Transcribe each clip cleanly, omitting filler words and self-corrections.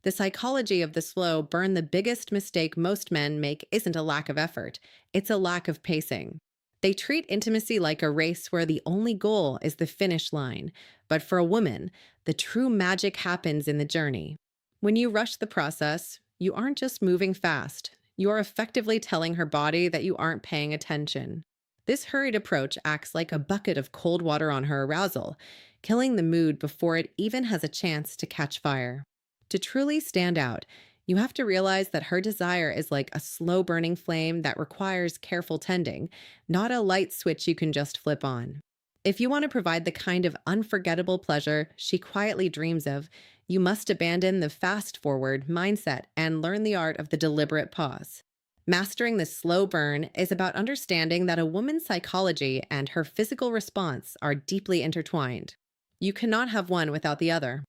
The psychology of the slow burn, the biggest mistake most men make isn't a lack of effort, it's a lack of pacing. They treat intimacy like a race where the only goal is the finish line. But for a woman, the true magic happens in the journey. When you rush the process, you aren't just moving fast, you're effectively telling her body that you aren't paying attention. This hurried approach acts like a bucket of cold water on her arousal, killing the mood before it even has a chance to catch fire. To truly stand out, you have to realize that her desire is like a slow burning flame that requires careful tending, not a light switch you can just flip on. If you want to provide the kind of unforgettable pleasure she quietly dreams of, you must abandon the fast forward mindset and learn the art of the deliberate pause. Mastering this slow burn is about understanding that a woman's psychology and her physical response are deeply intertwined. You cannot have one without the other.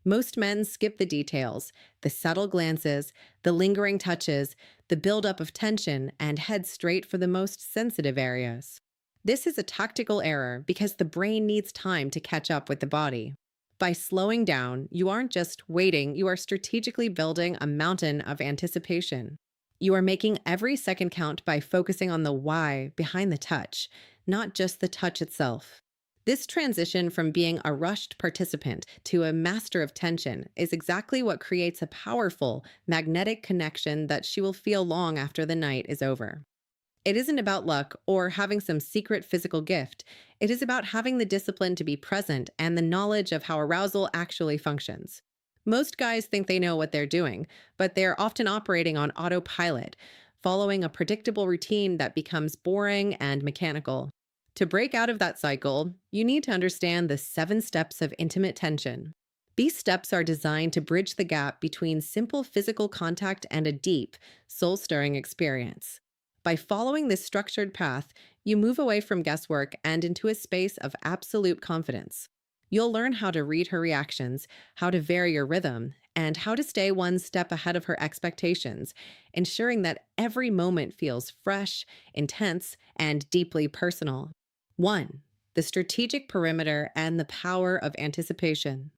Most men skip the details, the subtle glances, the lingering touches, the buildup of tension, and head straight for the most sensitive areas. This is a tactical error because the brain needs time to catch up with the body. By slowing down, you aren't just waiting, you are strategically building a mountain of anticipation. You are making every second count by focusing on the why behind the touch, not just the touch itself. This transition from being a rushed participant to a master of tension is exactly what creates a powerful, magnetic connection that she will feel long after the night is over. It isn't about luck or having some secret physical gift. It is about having the discipline to be present and the knowledge of how arousal actually functions. Most guys think they know what they're doing, but they're often operating on autopilot, following a predictable routine that becomes boring and mechanical. To break out of that cycle, you need to understand the 7 steps of intimate tension. These steps are designed to bridge the gap between simple physical contact and a deep, soul-stirring experience. By following this structured path, you move away from guesswork and into a space of absolute confidence. You'll learn how to read her reactions, how to vary your rhythm, and how to stay one step ahead of her expectations, ensuring that every moment feels fresh, intense, and deeply personal. 1. The strategic perimeter and the power of anticipation.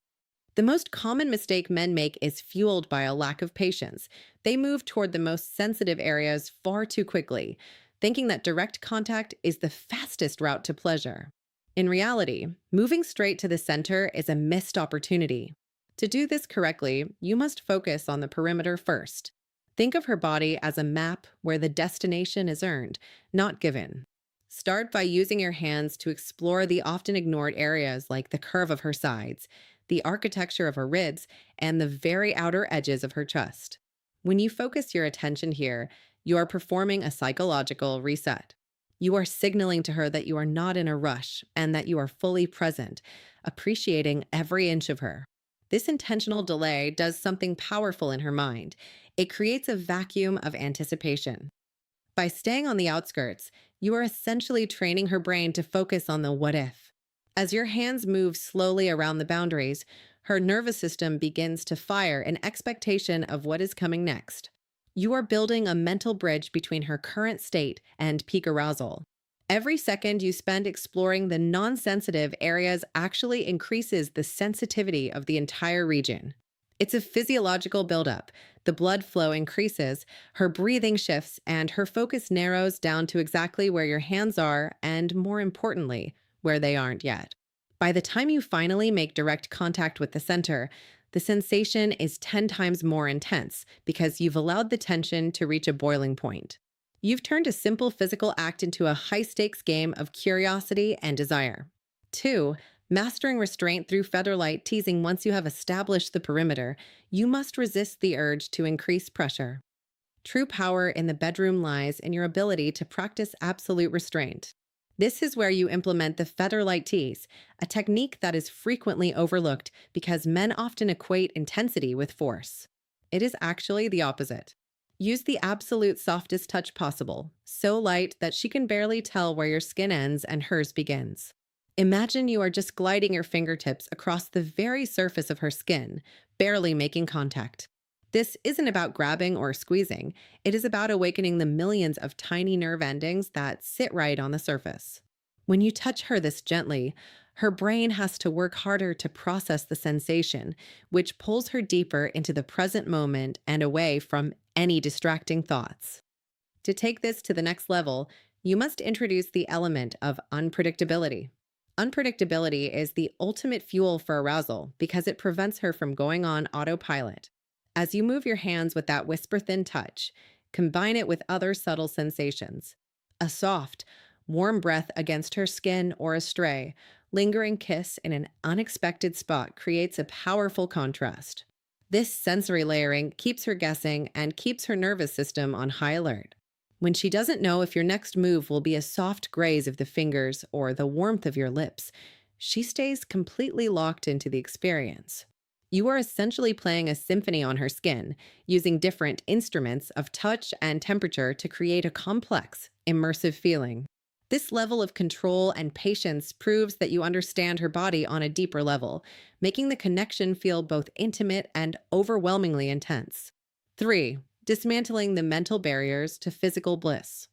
The most common mistake men make is fueled by a lack of patience. They move toward the most sensitive areas far too quickly, thinking that direct contact is the fastest route to pleasure. In reality, moving straight to the center is a missed opportunity. To do this correctly, you must focus on the perimeter first. Think of her body as a map where the destination is earned, not given. Start by using your hands to explore the often ignored areas like the curve of her sides, the architecture of her ribs, and the very outer edges of her chest. When you focus your attention here, you are performing a psychological reset. You are signaling to her that you are not in a rush and that you are fully present, appreciating every inch of her. This intentional delay does something powerful in her mind. It creates a vacuum of anticipation. By staying on the outskirts, you are essentially training her brain to focus on the what if. As your hands move slowly around the boundaries, her nervous system begins to fire in expectation of what is coming next. You are building a mental bridge between her current state and peak arousal. Every second you spend exploring the non-sensitive areas actually increases the sensitivity of the entire region. It's a physiological buildup. The blood flow increases, her breathing shifts, and her focus narrows down to exactly where your hands are and, more importantly, where they aren't yet. By the time you finally make direct contact with the center, the sensation is 10 times more intense because you've allowed the tension to reach a boiling point. You've turned a simple physical act into a high-stakes game of curiosity and desire. 2. Mastering restraint through featherlight teasing. Once you have established the perimeter, you must resist the urge to increase pressure. True power in the bedroom lies in your ability to practice absolute restraint. This is where you implement the featherlight tease, a technique that is frequently overlooked because men often equate intensity with force. It is actually the opposite. Use the absolute softest touch possible, so light that she can barely tell where your skin ends and hers begins. Imagine you are just gliding your fingertips across the very surface of her skin, barely making contact. This isn't about grabbing or squeezing. It is about awakening the millions of tiny nerve endings that sit right on the surface. When you touch her this gently, Her brain has to work harder to process the sensation, which pulls her deeper into the present moment and away from any distracting thoughts. To take this to the next level, you must introduce the element of unpredictability. Unpredictability is the ultimate fuel for arousal because it prevents her from going on autopilot. As you move your hands with that whisper thin touch, combine it with other subtle sensations. A soft, warm breath against her skin or a stray, lingering kiss in an unexpected spot creates a powerful contrast. This sensory layering keeps her guessing and keeps her nervous system on high alert. When she doesn't know if your next move will be a soft graze of the fingers or the warmth of your lips, she stays completely locked into the experience. You are essentially playing a symphony on her skin, using different instruments of touch and temperature to create a complex, immersive feeling. This level of control and patience proves that you understand her body on a deeper level, making the connection feel both intimate and overwhelmingly intense. 3. Dismantling the mental barriers to physical bliss.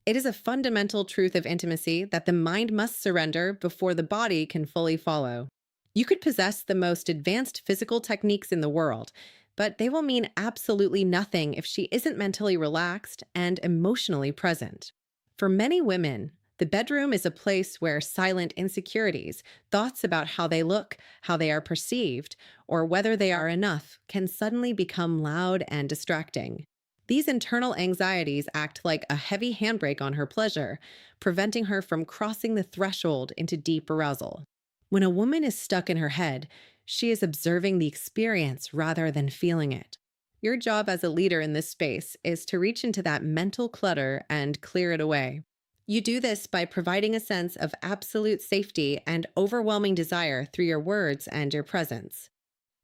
It is a fundamental truth of intimacy that the mind must surrender before the body can fully follow. You could possess the most advanced physical techniques in the world, but they will mean absolutely nothing if she isn't mentally relaxed and emotionally present. For many women, the bedroom is a place where silent insecurities, thoughts about how they look, how they are perceived, or whether they are enough, can suddenly become loud and distracting. These internal anxieties act like a heavy handbrake on her pleasure, preventing her from crossing the threshold into deep arousal. When a woman is stuck in her head, she is observing the experience rather than feeling it. Your job as a leader in this space is to reach into that mental clutter and clear it away. You do this by providing a sense of absolute safety and overwhelming desire through your words and your presence.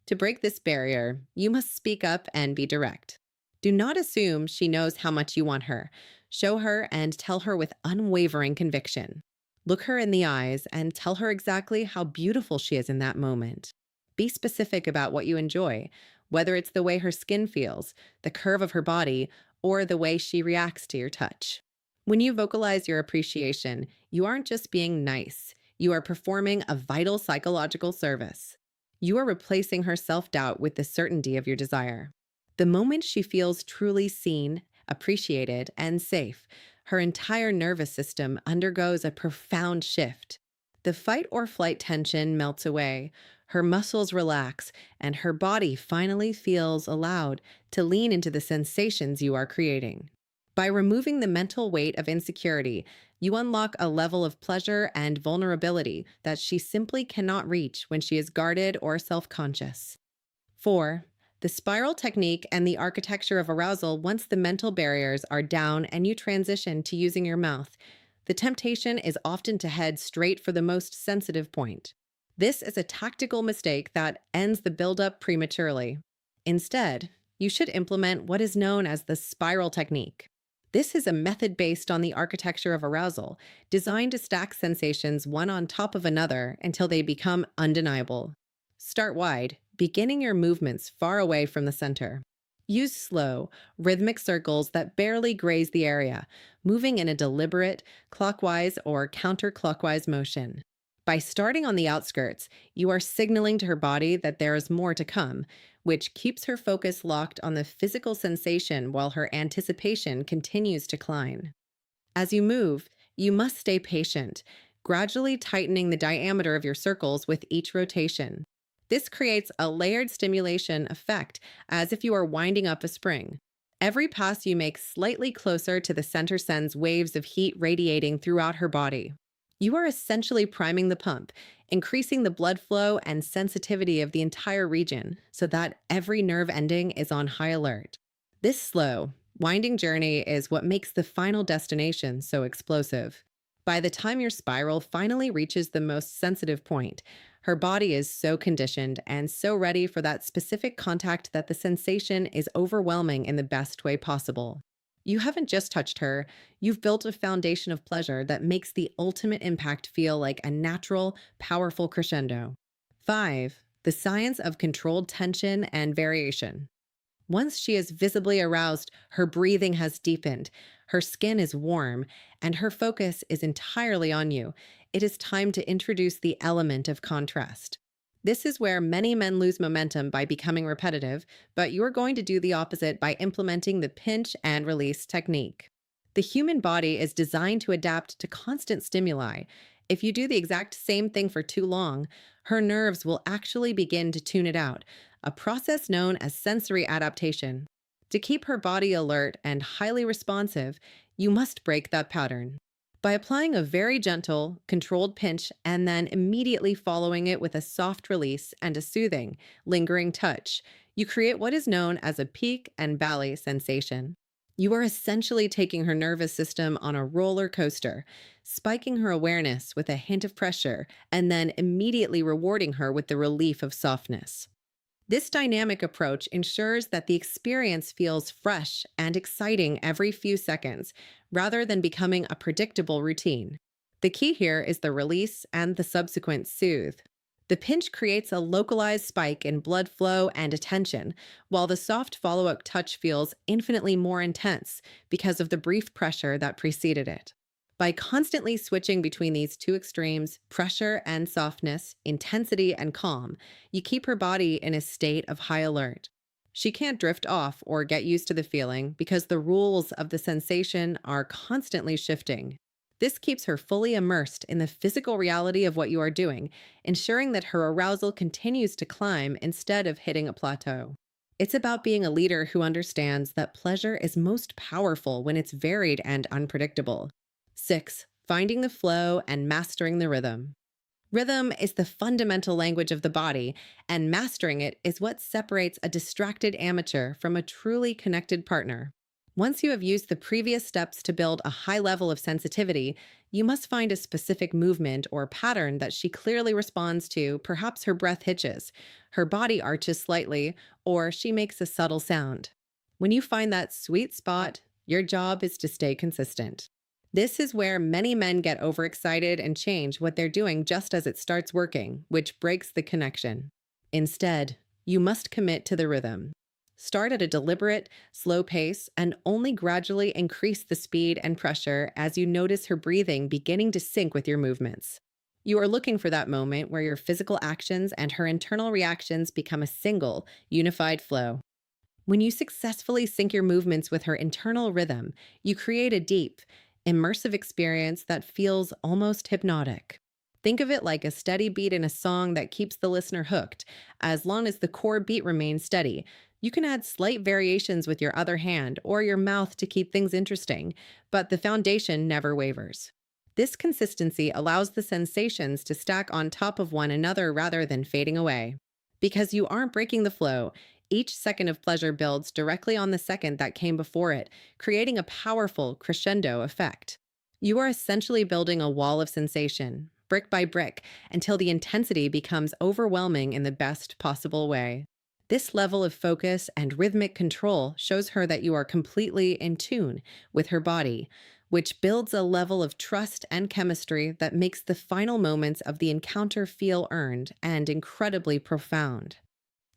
To break this barrier, you must speak up and be direct. Do not assume she knows how much you want her. Show her and tell her with unwavering conviction. Look her in the eyes and tell her exactly how beautiful she is in that moment. Be specific about what you enjoy, whether it's the way her skin feels, the curve of her body, or the way she reacts to your touch. When you vocalize your appreciation, you aren't just being nice. You are performing a vital psychological service. You are replacing her self-doubt with the certainty of your desire. The moment she feels truly seen, appreciated, and safe, her entire nervous system undergoes a profound shift. The fight or flight tension melts away, her muscles relax, and her body finally feels allowed to lean into the sensations you are creating. By removing the mental weight of insecurity, you unlock a level of pleasure and vulnerability that she simply cannot reach when she is guarded or self-conscious. 4. The spiral technique and the architecture of arousal once the mental barriers are down and you transition to using your mouth. The temptation is often to head straight for the most sensitive point. This is a tactical mistake that ends the buildup prematurely. Instead, you should implement what is known as the spiral technique. This is a method based on the architecture of arousal, designed to stack sensations one on top of another until they become undeniable. Start wide, beginning your movements far away from the center. Use slow, rhythmic circles that barely graze the area, moving in a deliberate, clockwise or counterclockwise motion. By starting on the outskirts, you are signaling to her body that there is more to come, which keeps her focus locked on the physical sensation while her anticipation continues to climb. As you move, you must stay patient, gradually tightening the diameter of your circles with each rotation. This creates a layered stimulation effect, as if you are winding up a spring. Every pass you make slightly closer to the center sends waves of heat radiating throughout her body. You are essentially priming the pump, increasing the blood flow and sensitivity of the entire region so that every nerve ending is on high alert. This slow, winding journey is what makes the final destination so explosive. By the time your spiral finally reaches the most sensitive point, her body is so conditioned and so ready for that specific contact that the sensation is overwhelming in the best way possible. You haven't just touched her, you've built a foundation of pleasure that makes the ultimate impact feel like a natural, powerful crescendo. 5. The science of controlled tension and variation. Once she is visibly aroused, her breathing has deepened, her skin is warm, and her focus is entirely on you. it is time to introduce the element of contrast. This is where many men lose momentum by becoming repetitive, but you are going to do the opposite by implementing the pinch and release technique. The human body is designed to adapt to constant stimuli. If you do the exact same thing for too long, her nerves will actually begin to tune it out, a process known as sensory adaptation. To keep her body alert and highly responsive, you must break that pattern. By applying a very gentle, controlled pinch and then immediately following it with a soft release and a soothing, lingering touch, you create what is known as a peak and valley sensation. You are essentially taking her nervous system on a roller coaster, spiking her awareness with a hint of pressure, and then immediately rewarding her with the relief of softness. This dynamic approach ensures that the experience feels fresh and exciting every few seconds, rather than becoming a predictable routine. The key here is the release and the subsequent soothe. The pinch creates a localized spike in blood flow and attention, while the soft follow-up touch feels infinitely more intense because of the brief pressure that preceded it. By constantly switching between these two extremes, pressure and softness, intensity and calm, you keep her body in a state of high alert. She can't drift off or get used to the feeling because the rules of the sensation are constantly shifting. This keeps her fully immersed in the physical reality of what you are doing, ensuring that her arousal continues to climb instead of hitting a plateau. It's about being a leader who understands that pleasure is most powerful when it's varied and unpredictable. 6. Finding the flow and mastering the rhythm. Rhythm is the fundamental language of the body, and mastering it is what separates a distracted amateur from a truly connected partner. Once you have used the previous steps to build a high level of sensitivity, you must find a specific movement or pattern that she clearly responds to. Perhaps her breath hitches, her body arches slightly, or she makes a subtle sound. When you find that sweet spot, your job is to stay consistent. This is where many men get overexcited and change what they're doing just as it starts working, which breaks the connection. Instead, you must commit to the rhythm. Start at a deliberate, slow pace and only gradually increase the speed and pressure as you notice her breathing beginning to sync with your movements. You are looking for that moment where your physical actions and her internal reactions become a single, unified flow. When you successfully sync your movements with her internal rhythm, you create a deep, immersive experience that feels almost hypnotic. Think of it like a steady beat in a song that keeps the listener hooked. As long as the core beat remains steady, you can add slight variations with your other hand or your mouth to keep things interesting, but the foundation never wavers. This consistency allows the sensations to stack on top of one another rather than fading away. Because you aren't breaking the flow, each second of pleasure builds directly on the second that came before it, creating a powerful crescendo effect. You are essentially building a wall of sensation, brick by brick, until the intensity becomes overwhelming in the best possible way. This level of focus and rhythmic control shows her that you are completely in tune with her body, which builds a level of trust and chemistry that makes the final moments of the encounter feel earned and incredibly profound.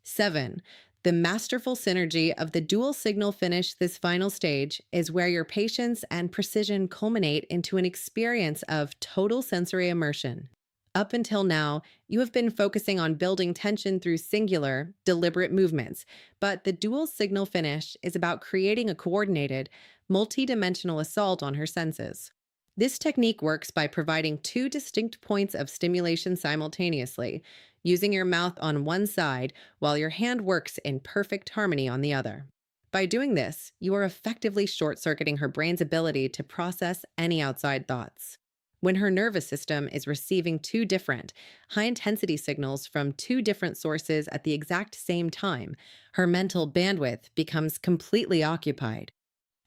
7. The masterful synergy of the dual signal finish. This final stage is where your patience and precision culminate into an experience of total sensory immersion. Up until now, you have been focusing on building tension through singular, deliberate movements, but the dual signal finish is about creating a coordinated, multi-dimensional assault on her senses. This technique works by providing two distinct points of stimulation simultaneously, using your mouth on one side while your hand works in perfect harmony on the other. By doing this, you are effectively short-circuiting her brain's ability to process any outside thoughts. When her nervous system is receiving two different, high-intensity signals from two different sources at the exact same time, her mental bandwidth becomes completely occupied.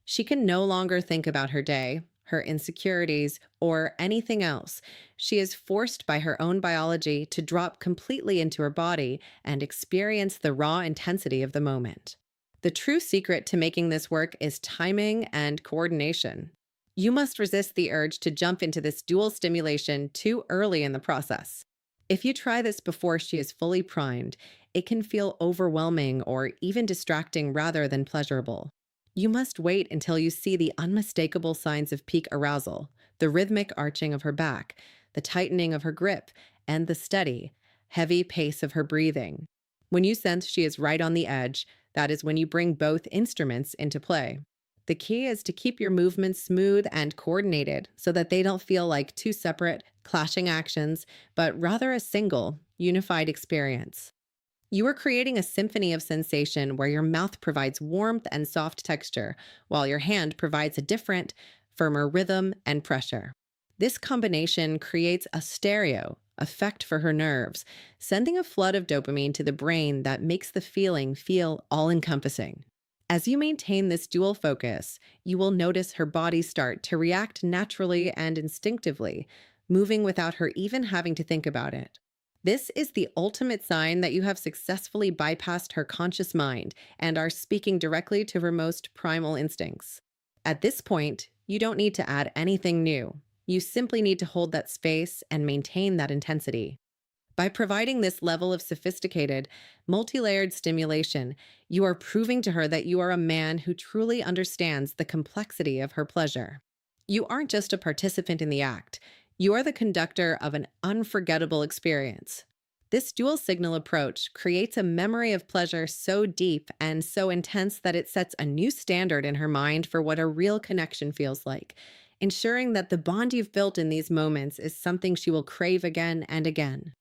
She can no longer think about her day, her insecurities, or anything else. She is forced by her own biology to drop completely into her body and experience the raw intensity of the moment. The true secret to making this work is timing and coordination. You must resist the urge to jump into this dual stimulation too early in the process. If you try this before she is fully primed, it can feel overwhelming or even distracting rather than pleasurable. You must wait until you see the unmistakable signs of peak arousal, the rhythmic arching of her back, the tightening of her grip, and the steady, heavy pace of her breathing. When you sense she is right on the edge, that is when you bring both instruments into play. The key is to keep your movements smooth and coordinated so that they don't feel like two separate, clashing actions, but rather a single, unified experience. You are creating a symphony of sensation where your mouth provides warmth and soft texture, while your hand provides a different, firmer rhythm and pressure. This combination creates a stereo effect for her nerves, sending a flood of dopamine to the brain that makes the feeling feel all encompassing. As you maintain this dual focus, you will notice her body start to react naturally and instinctively, moving without her even having to think about it. This is the ultimate sign that you have successfully bypassed her conscious mind and are speaking directly to her most primal instincts. At this point, you don't need to add anything new. You simply need to hold that space and maintain that intensity. By providing this level of sophisticated, multi-layered stimulation, you are proving to her that you are a man who truly understands the complexity of her pleasure. You aren't just a participant in the act, you are the conductor of an unforgettable experience. This dual signal approach creates a memory of pleasure so deep and so intense that it sets a new standard in her mind for what a real connection feels like, ensuring that the bond you've built in these moments is something she will crave again and again.